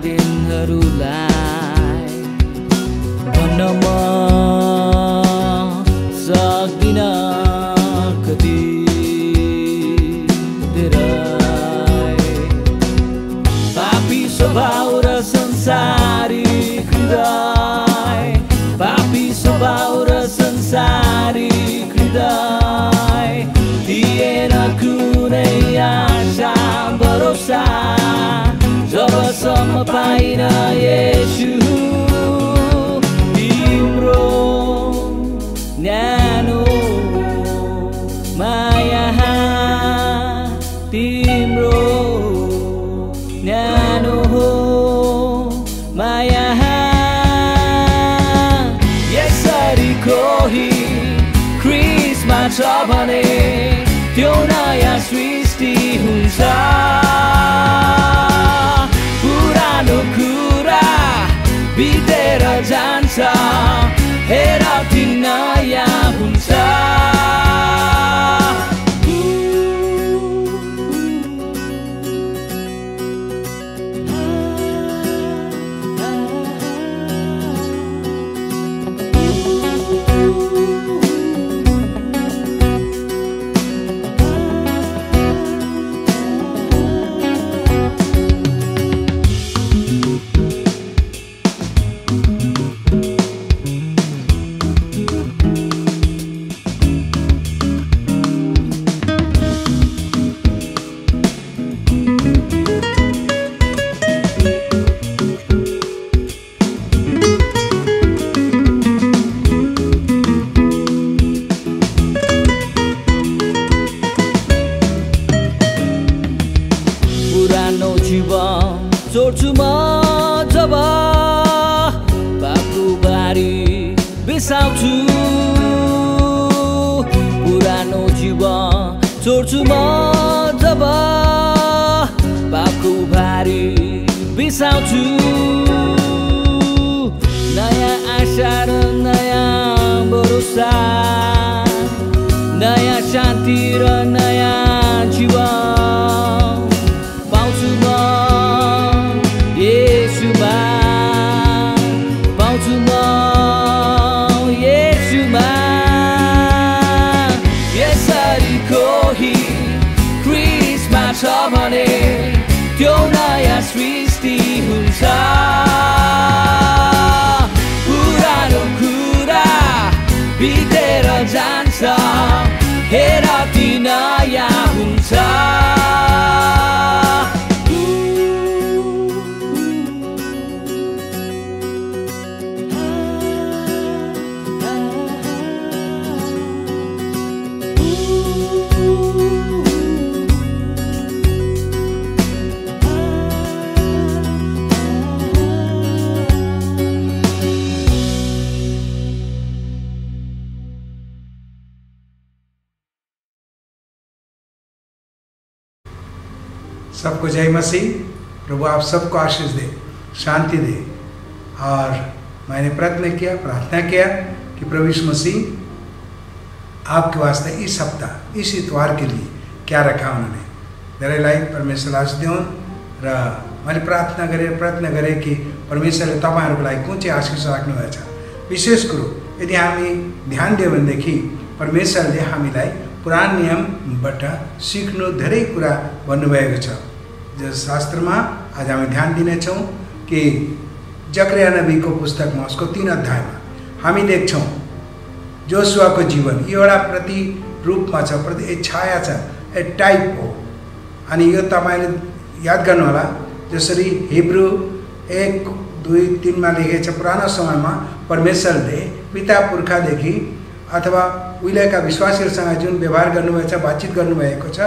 दिनहरूलाई भन्न म सक्दिन कति पापी स्वभाव र संसारिक हृदय पापी स्वभाव र संसारिक हृदय दिएन कुनै आशा भरोसा जबसम्म पाइन येशू तिम्रो न्यानो माया तिम्रो न्यानो हो माया यसरी कोही ख्रिस्टमा छ भने त्यो नयाँ सृष्टि हुन्छ पुरानो कुरा बितेर जान्छ हेर ती नयाँ हुन्छ छोड्छु म जब पापको बारी बिसाउँछु पुरानो जीवन छोड्छु म जब पापको भारी बिसाउँछु नयाँ आशा र नयाँ भरोसा नयाँ शान्ति र नयाँ जीवन पाउँछु म येशूमा पाउँछु म येशूमा यसरी कोही ख्रिस्टमा छ भने त्यो नयाँ सृष्टि हुन्छ पुरानो कुरा बितेर जान्छ हेर ती नयाँ हुन्छ सबको जय मसीह। प्रभु आप सबको आशीष दे, शांति दे। और मैंने प्रार्थना किया कि प्रभु यीशु मसीह आपके वास्ते इस सप्ताह इस इतवार के लिए क्या रखा उन्होंने धेरैलाई परमेश्वर आशीष दिउन् र मैले प्रयत्न गरेँ कि परमेश्वरले तपाईहरुको लागि कुन चाहिँ आशीष राख्नुभएको छ। विशेष कुरो यदि हामी ध्यान दियो भनेदेखि परमेश्वरले हामीलाई पुरानो नियमबाट सिक्नु धेरै कुरा भन्नुभएको छ। जस शास्त्रमा आज हामी ध्यान दिनेछौँ कि जकरिया नबीको पुस्तकमा उसको 3 अध्यायमा हामी देख्छौँ जोसुवाको जीवन एउटा प्रतिरूपमा छ, एक छाया छ, एक टाइप हो। अनि यो तपाईले याद गर्नुहोला जसरी हिब्रू 1:2-3 मा लेखेको छ पुरानो समयमा परमेश्वरले पिता पुर्खादेखि अथवा उहिलेका विश्वासीहरूसँग जुन व्यवहार गर्नुभएको छ, बातचित गर्नुभएको छ,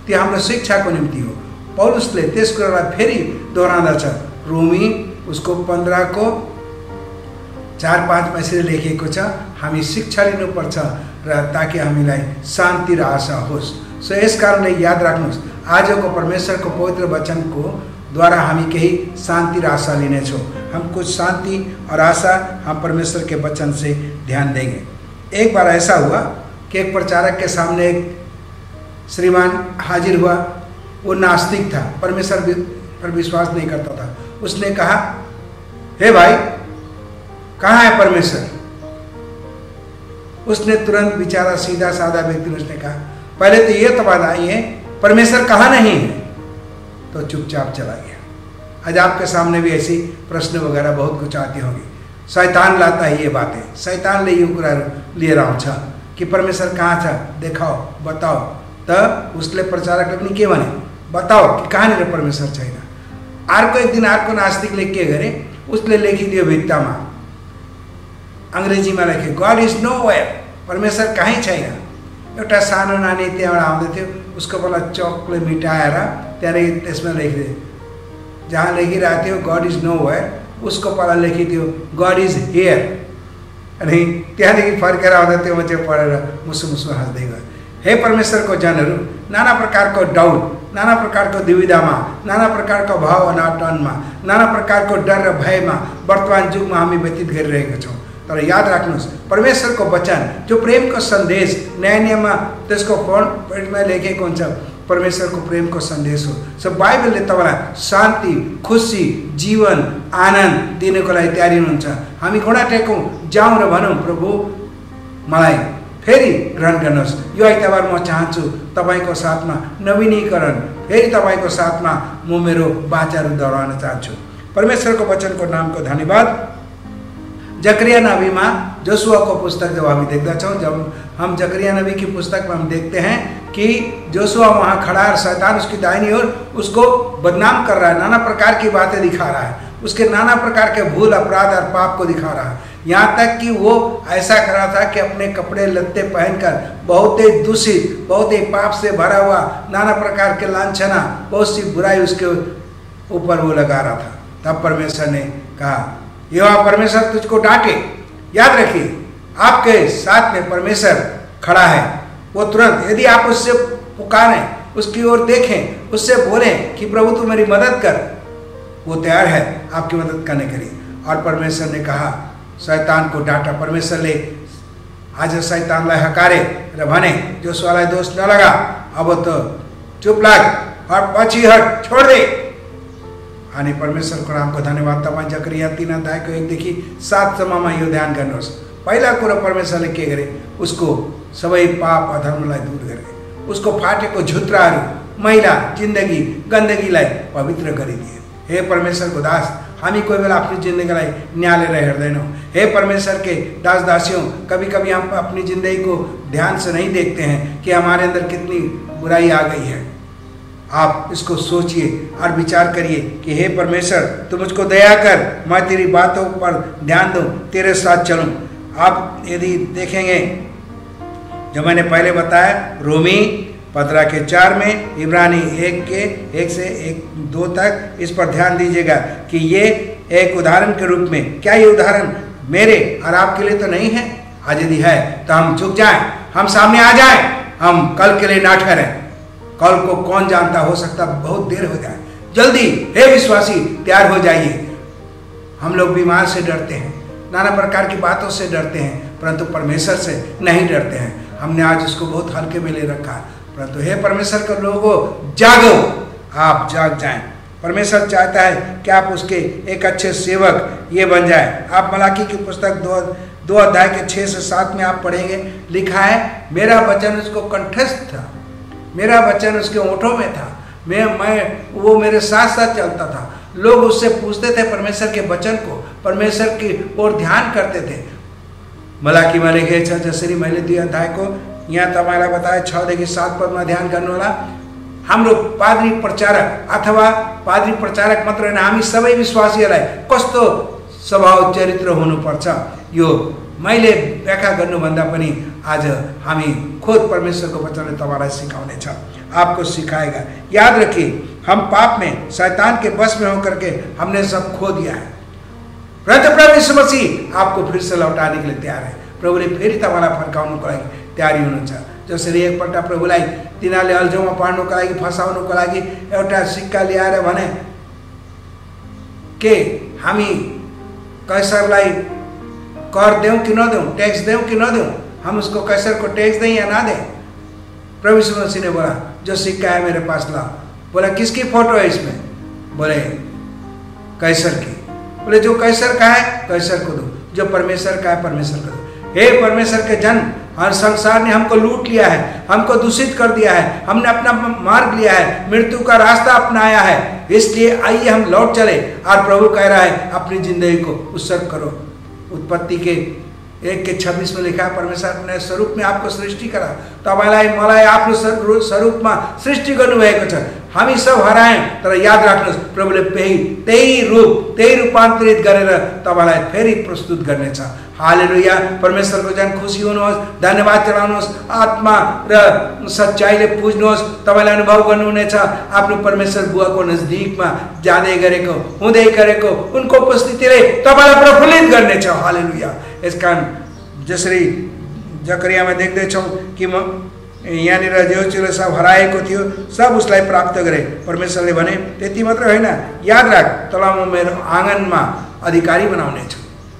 त्यो हाम्रो शिक्षाको निम्ति हो। पौलुसले त्यस कुरालाई फेरि दोहोऱ्याउँदछ। रोमी उसको 15:4-5 मा यसरी लेखिएको छ, हामी शिक्षा लिनुपर्छ र ताकि हामीलाई शान्ति र आशा होस्। सो यस कारणले याद राख्नुहोस्, आजको परमेश्वरको पवित्र वचनको द्वारा हामी केही शान्ति र आशा लिनेछौँ। हम कुछ शान्ति और आशा हम परमेश्वर के वचन से ध्यान देंगे। एक बार ऐसा हुआ कि एक प्रचारक के सामने एक श्रीमान हाजिर हुआ। वो नास्तिक था, परमेश्वर पर विश्वास नहीं करता था। उसने कहा, हे भाई, कहाँ है परमेश्वर? उसने तुरंत बेचारा सीधा साधा व्यक्ति ने उसने कहा, पहले तो ये तो बताइए परमेश्वर कहाँ नहीं है? तो चुपचाप चला गया। आज आपके सामने भी ऐसी प्रश्न वगैरह बहुत कुछ आती होंगी। शैतान लाता है ये बातें, शैतान ले रहा छ कि परमेश्वर कहाँ छ, देखाओ, बताओ। तब उसले प्रचारक लगनी के भने बताओ कि कहाँनिर परमेश्वर छैन। अर्को एक दिन अर्को नास्तिकले के गरे, उसले लेखिदियो भित्तामा, अङ्ग्रेजीमा लेखे, गड इज नो वेयर, परमेश्वर कहीँ छैन। एउटा सानो नानी त्यहाँबाट आउँदै थियो, उसको बल्ल चकले मिटाएर त्यहाँदेखि त्यसमा लेखिदियो, जहाँ लेखिरहेको थियो गड इज नो वेयर, उसको पाला लेखिदियो गड इज हियर। अनि त्यहाँदेखि फर्केर आउँदा त्यो मान्छे पढेर मुसु मुसु हाँस्दै गयो। हे परमेश्वरको जनहरू, नाना प्रकारको डाउट, नाना प्रकारको दुविधामा, नाना प्रकारको भाव अनाटनमा, नाना प्रकारको डर र भयमा वर्तमान युगमा हामी व्यतीत गरिरहेका छौँ। तर याद राख्नुहोस्, परमेश्वरको वचन जो प्रेमको सन्देश, नयाँ नियममा त्यसको फ्रन्टमा लेखेको हुन्छ, परमेश्वरको प्रेमको सन्देश हो। सो बाइबलले तपाईँलाई शान्ति, खुसी, जीवन, आनन्द दिनको लागि तयारी हुनुहुन्छ। हामी घोडा टेकौँ, जाउँ र भनौँ, प्रभु मलाई फेरि ग्रहण गर्नुहोस्। यो आइतबार म चाहन्छु तपाईँको साथमा नवीनीकरण, फेरि तपाईँको साथमा म मेरो बाचाहरू दोहोऱ्याउन चाहन्छु। परमेश्वरको वचनको नामको धन्यवाद। जकरिया नबी में जोशुआ को पुस्तक जब हम देखते, जब हम जकरिया नबी की पुस्तक में हम देखते हैं कि जोशुआ वहाँ खड़ा है, शैतान उसकी दाहिनी ओर उसको बदनाम कर रहा है, नाना प्रकार की बातें दिखा रहा है, उसके नाना प्रकार के भूल, अपराध और पाप को दिखा रहा है। यहाँ तक कि वो ऐसा कर रहा था कि अपने कपड़े लत्ते पहनकर बहुत ही दूषित, बहुत ही पाप से भरा हुआ, नाना प्रकार के लांछना, बहुत सी बुराई उसके ऊपर वो लगा रहा था। तब परमेश्वर ने कहा, यहोवा परमेश्वर तुझको डांटे। याद रखिए, आपके साथ में परमेश्वर खड़ा है। वो तुरंत, यदि आप उससे पुकारें, उसकी ओर देखें, उससे बोलें कि प्रभु तू मेरी मदद कर, वो तैयार है आपकी मदद करने के लिए। और परमेश्वर ने कहा, शैतान को डांटा। परमेश्वर ने आज शैतानलाई हकारे र भने, जोशुआलाई दोष नलगा, अब तो चुप लाग और पछि हट, छोड़ दे। अनि परमेश्वरको नामको धन्यवाद। तपाईँ जकरिया 3 अध्यायको 1 देखि 7 सम्ममा यो ध्यान गर्नुहोस्। पहिला कुरो परमेश्वरले के गरे, उसको सबै पाप अधर्मलाई दूर गरे, उसको फाटेको झुत्राहरू, मैला जिन्दगी, गन्दगीलाई पवित्र गरिदिए। हे परमेश्वरको दास, हामी कोही बेला अपनी जिंदगीलाई न्यालेर हेर्दैनौँ। हे परमेश्वर के दास दासियों, कभी कभी हम अपनी जिंदगी को ध्यान से नहीं देखते हैं कि हमारे अंदर कितनी बुराई आ गई है। आप इसको सोचिए और विचार करिए कि हे परमेश्वर, तू मुझको दया कर, मैं तेरी बातों पर ध्यान दूँ, तेरे साथ चलूँ। आप यदि देखेंगे, जो मैंने पहले बताया, रोमी 15 के 4 में, इब्रानी 1 के 1 से 2 तक, इस पर ध्यान दीजिएगा कि ये एक उदाहरण के रूप में, क्या ये उदाहरण मेरे और आपके लिए तो नहीं है? आज यदि है तो हम झुक जाएं, हम सामने आ जाएं, हम कल के लिए ना ठहरें। कल को कौन जानता, हो सकता बहुत देर हो जाए। जल्दी हे विश्वासी तैयार हो जाइए। हम लोग बीमार से डरते हैं, नाना प्रकार की बातों से डरते हैं, परंतु परमेश्वर से नहीं डरते हैं। हमने आज उसको बहुत हल्के में ले रखा, परंतु हे परमेश्वर के लोगों, जागो, आप जाग जाएं। परमेश्वर चाहता है कि आप उसके एक अच्छे सेवक ये बन जाए। आप मलाकी की पुस्तक 2 अध्याय के 6 से 7 में आप पढ़ेंगे, लिखा है, मेरा वचन उसको कंठस्थ था, मेरा वचन उसके ओंठों में था, वो मेरे साथ साथ चलता था। लोग उससे पूछते थे परमेश्वर के वचन को, परमेश्वर की ओर ध्यान करते थे। मलाकी में लेखे छ, जसरी मैले 2 अध्याय को यहाँ तपाईँलाई बताए 6 देखि 7 पदमा ध्यान गर्नुहोला। हाम्रो पाद्री प्रचारक अथवा पाद्री प्रचारक मात्र होइन, हामी सबै विश्वासीहरूलाई कस्तो स्वभाव चरित्र हुनुपर्छ, यो मैले व्याख्या गर्नुभन्दा पनि आज हामी खुद परमेश्वरको वचनले तपाईँलाई सिकाउने छ, आपको सिखाएगा। याद रखिए, हम पाप में, शैतान के बस में होकर के हमने सब खो दिया है, परंतु प्रभु यीशु मसीह आपको फिर से लौटाने के लिए तैयार है। प्रभुले फेरि तपाईँलाई फर्काउनुको लागि तयारी हुनुहुन्छ। जसरी एकपल्ट प्रभुलाई तिनीहरूले अल्झौमा पार्नुको लागि, फसाउनुको लागि एउटा सिक्का ल्याएर भने के हामी कैसरलाई कर दें कि न दें, टैक्स दें कि न दें, हम उसको कैसर को टैक्स दें या ना दें? प्रभु यीशु मसीह ने बोला, जो सिक्का है मेरे पास लाओ। बोला, किसकी फोटो है इसमें? बोले, कैसर की। बोले जो कैसर का है कैसर को दो, जो परमेश्वर का है परमेश्वर को दो। हे परमेश्वर के जन, हर संसार ने हमको लूट लिया है, हमको दूषित कर दिया है, हमने अपना मार्ग लिया है, मृत्यु का रास्ता अपनाया है, इसलिए आइए हम लौट चले। और प्रभु कह रहा है अपनी जिंदगी को उत्सर्ग करो। उत्पत्ति के 1:26 में लिखा है परमेश्वर अपने स्वरूप में आपको सृष्टि करा, तपाईँलाई मलाई आफ्नो स्वरूपमा सृष्टि गर्नुभएको छ। हामी सब हरायौँ तर याद राख्नुहोस् प्रभुले त्यही रूपान्तरित गरेर तपाईँलाई फेरि प्रस्तुत गर्नेछ। हालेलुया। परमेश्वरको जन खुसी हुनुहोस्, धन्यवाद चढाउनुहोस्, आत्मा र सच्चाइले पुज्नुहोस्। तपाईँले अनुभव गर्नुहुनेछ आफ्नो परमेश्वर बुवाको नजदिकमा जाँदै गरेको हुँदै गरेको उनको उपस्थितिले तपाईँलाई प्रफुल्लित गर्नेछ। हालेलुया। यसकारण जसरी जकरियामा देख्दैछौँ कि म यहाँनिर जो सब हराएको थियो सब उसलाई प्राप्त गरे। परमेश्वरले भने त्यति मात्र होइन, याद राख तँलाई म मेरो आँगनमा अधिकारी बनाउने छु।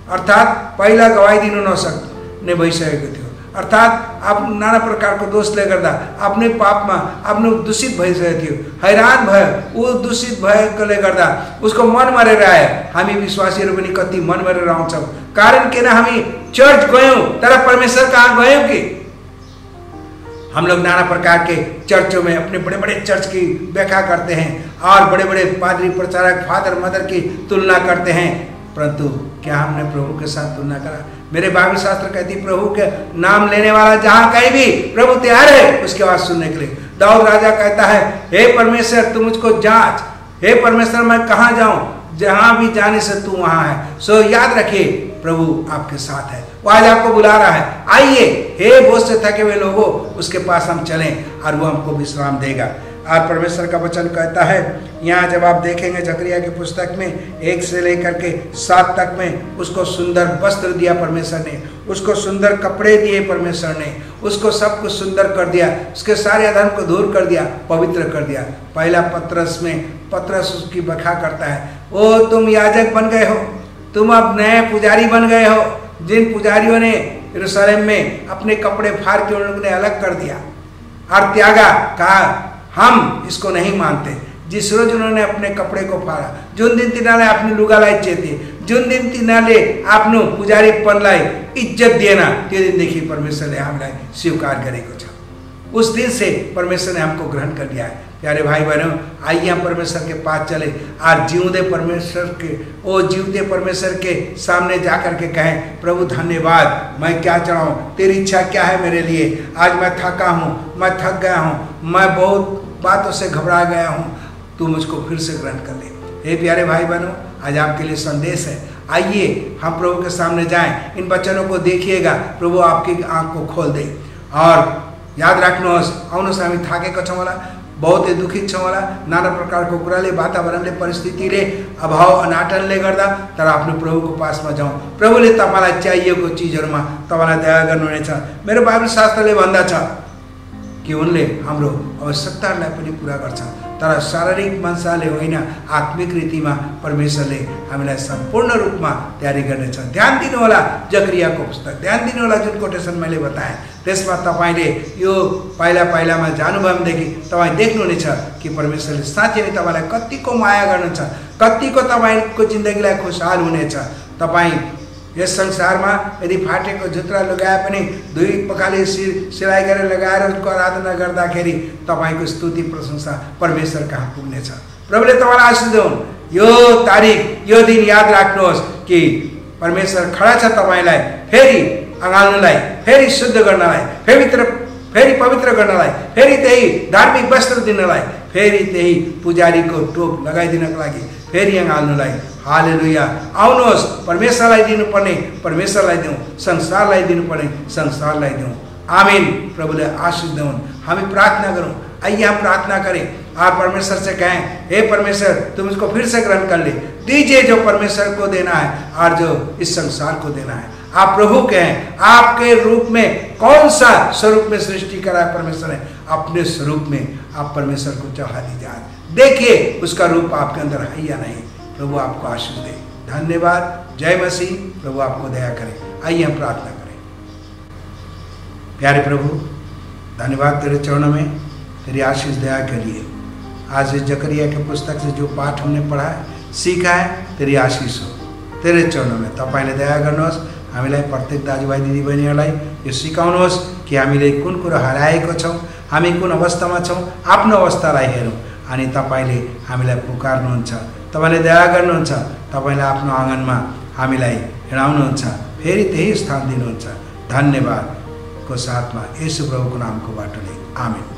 अर्थात् पहिला गवाई दिनु नसक्ने भइसकेको थियो, अर्थात् आफ्नो नाना प्रकारको दोषले गर्दा आफ्नै पापमा आफ्नो दूषित भइसकेको थियो, हैरान भयो। ऊ दूषित भएकोले गर्दा उसको मन मरेर आयो। हामी विश्वासीहरू पनि कति मन मरेर आउँछौँ, कारण किन हामी चर्च गयौँ तर परमेश्वर कहाँ गयौँ कि हम लोग नाना प्रकार के चर्चों में अपने बड़े बड़े चर्च की व्याख्या करते हैं और बड़े बड़े पादरी प्रचारक फादर मदर की तुलना करते हैं, परंतु क्या हमने प्रभु के साथ तुलना करा? मेरे बाइबल शास्त्र कहती प्रभु के नाम लेने वाला जहां कहीं भी प्रभु तैयार है उसकी आवाज सुनने के लिए। दाऊद राजा कहता है हे परमेश्वर तू मुझको जांच, हे परमेश्वर मैं कहाँ जाऊं, जहां भी जाने से तू वहां है। सो याद रखिए प्रभु आपके साथ है, वो आज आपको बुला रहा है। आइए हे बोझ से थके हुए लोगों उसके पास हम चलें और वो हमको विश्राम देगा। और परमेश्वर का वचन कहता है यहाँ जब आप देखेंगे जकरिया की पुस्तक में 1 से लेकर के 7 तक में उसको सुंदर वस्त्र दिया परमेश्वर ने, उसको सुंदर कपड़े दिए परमेश्वर ने, उसको सब कुछ सुंदर कर दिया, उसके सारे अधर्म को दूर कर दिया, पवित्र कर दिया। पहला पत्रस में पत्रस उसकी व्याख्या करता है, ओ तुम याजक बन गए हो, तुम अब नए पुजारी बन गए हो। जिन पुजारियों ने यरूशलेम में अपने कपड़े फाड़ के उन्होंने अलग कर दिया और त्यागा, कहा हम इसको नहीं मानते। जिस रोज उन्होंने अपने कपड़े को फाड़ा, जुन दिन तिनीहरूले आफ्नो लुगालाई चेते, जुन दिन तिनीहरूले आफ्नो पुजारीपनलाई इज्जत दिएन, त्यो दिनदेखि परमेश्वरले हामीलाई स्वीकार गरेको छ। उस दिन से परमेश्वर ने हमको ग्रहण कर लिया है। प्यारे भाई बहनों, आइए हम परमेश्वर के पास चले और जीवते परमेश्वर के सामने जाकर के कहें प्रभु धन्यवाद, मैं क्या चढ़ाऊँ, तेरी इच्छा क्या है मेरे लिए। आज मैं थका हूँ, मैं थक गया हूँ, मैं बहुत बातों से घबरा गया हूँ, तू मुझको फिर से ग्रहण कर ले। हे प्यारे भाई बहनों, आज आपके लिए संदेश है, आइए हम प्रभु के सामने जाएं, इन वचनों को देखिएगा, प्रभु आपकी आँख को खोल दे। और याद राख्नुहोस्, आउनुहोस् हामी थाकेको छौँ होला, बहुत दुखित छौँ होला, नाना प्रकारको कुराले, वातावरणले, परिस्थितिले, अभाव अनाटनले गर्दा, तर आफ्नो प्रभुको पासमा जाउँ। प्रभुले तपाईँलाई चाहिएको चिजहरूमा तपाईँलाई दया गर्नुहुनेछ। मेरो बाइबल शास्त्रले भन्दछ कि उनले हाम्रो आवश्यकताहरूलाई पनि पुरा गर्छ, तर शारीरिक मनसाले होइन, आत्मिक रीतिमा परमेश्वरले हामीलाई सम्पूर्ण रूपमा तयारी गर्नेछ। ध्यान दिनुहोला जकरियाको पुस्तक, ध्यान दिनुहोला जुन कोटेसन मैले बताएँ, त्यसमा तपाईँले यो पाइला पाइलामा जानुभयो भनेदेखि तपाईँ देख्नुहुनेछ कि परमेश्वरले साँच्चै नै तपाईँलाई कतिको माया गर्नुहुन्छ, कतिको तपाईँको जिन्दगीलाई खुशहाल हुनेछ। तपाईँ यस संसारमा यदि फाटेको जुत्रा लगाए पनि 2 पखाले सिलाइ गरेर लगाएर उसको आराधना गर्दाखेरि तपाईँको स्तुति प्रशंसा परमेश्वर कहाँ पुग्नेछ। प्रभुले तपाईँलाई आशीष दिउन्। यो तारिक, यो दिन याद राख्नुहोस् कि परमेश्वर खडा छ तपाईँलाई फेरि अँगाल्नलाई, फेरि शुद्ध गर्नलाई, फेरि पवित्र गर्नलाई, फेरि त्यही धार्मिक वस्त्र दिनलाई, फेरि त्यही पुजारीको टोप लगाइदिनको लागि, फेरि अँगाल्नलाई। हालेलुया। आउनुहोस्, परमेश्वरलाई दिनुपर्ने परमेश्वरलाई दिउँ, संसारलाई दिनुपर्ने संसारलाई दिउँ। आमीन। प्रभुले आशीष देउन्। हामी प्रार्थना करूँ, आइए हम प्रार्थना करें और परमेश्वर से कहें हे परमेश्वर तुम इसको फिर से ग्रहण कर ले, दीजिए जो परमेश्वर को देना है और जो इस संसार को देना है। आप प्रभु कहें, आपके रूप में कौन सा स्वरूप में सृष्टि करा है परमेश्वर ने, अपने स्वरूप में आप परमेश्वर को चढ़ा दीजिए, देखिए उसका रूप आपके अंदर है या नहीं। प्रभु आपको आशीष दे। धन्यवाद। जय मसीह। प्रभु आपको दया करे। आइए हम प्रार्थना करें। प्यारे प्रभु, धन्यवाद तेरे चरणों में तेरी आशीष दया के लिए। आज इस जकरिया के पुस्तक से जो पाठ हमने पढ़ा है, सीखा है, तेरी आशीष हो। तेरे चरणों में तपाईँले दया गर्नुहोस्। हामीलाई प्रत्येक दाजुभाइ दिदीबहिनीहरूलाई यो सिकाउनुहोस् कि हामीले कुन कुरा हराएको छौँ, हामी कुन अवस्थामा छौँ, आफ्नो अवस्थालाई हेरौँ अनि तपाईँले हामीलाई पुकार्नुहुन्छ, तपाईँले दया गर्नुहुन्छ, तपाईँले आफ्नो आँगनमा हामीलाई हिँडाउनुहुन्छ, फेरि त्यही स्थान दिनुहुन्छ। धन्यवादको साथमा येशू प्रभुको नामको बाटोले आमेन।